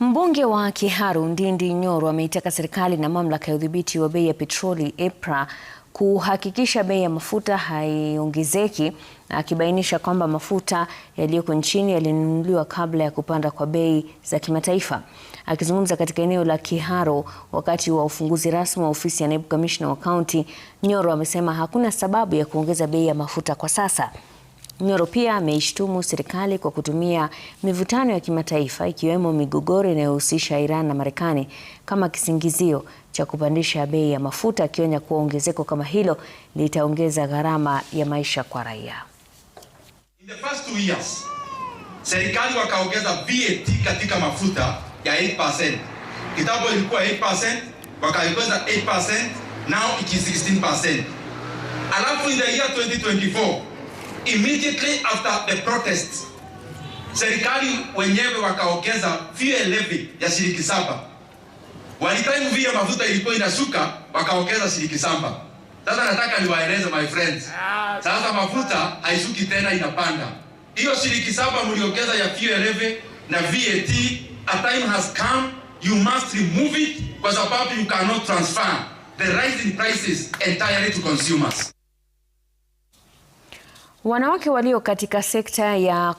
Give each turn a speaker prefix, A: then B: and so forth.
A: Mbunge wa Kiharu Ndindi Nyoro ameitaka serikali na mamlaka ya udhibiti wa bei ya petroli EPRA kuhakikisha bei ya mafuta haiongezeki, akibainisha kwamba mafuta yaliyoko nchini yalinunuliwa kabla ya kupanda kwa bei za kimataifa. Akizungumza katika eneo la Kiharu wakati wa ufunguzi rasmi wa ofisi ya naibu kamishna wa kaunti, Nyoro amesema hakuna sababu ya kuongeza bei ya mafuta kwa sasa. Nyoro pia ameishtumu serikali kwa kutumia mivutano ya kimataifa ikiwemo migogoro inayohusisha Iran na Marekani kama kisingizio cha kupandisha bei ya mafuta, akionya kuwa ongezeko kama hilo litaongeza gharama ya maisha kwa raia.
B: In the first 2 years, serikali wakaongeza VAT katika mafuta ya 8%. Kitambo ilikuwa 8%, wakaongeza 8%, now it is 16%. Alafu in the year 2024, immediately after the protests, serikali wenyewe wakaongeza fuel levy ya shilingi 7. Walitaimu vile mafuta ilikuwa inashuka, wakaongeza shilingi 7. Sasa nataka niwaeleze my friends. Sasa mafuta haishuki tena, inapanda. Hiyo shilingi 7 mliongeza ya fuel levy na VAT, a time has come, you must remove it kwa sababu you cannot transfer the rise in prices entirely to consumers.
A: Wanawake walio katika sekta ya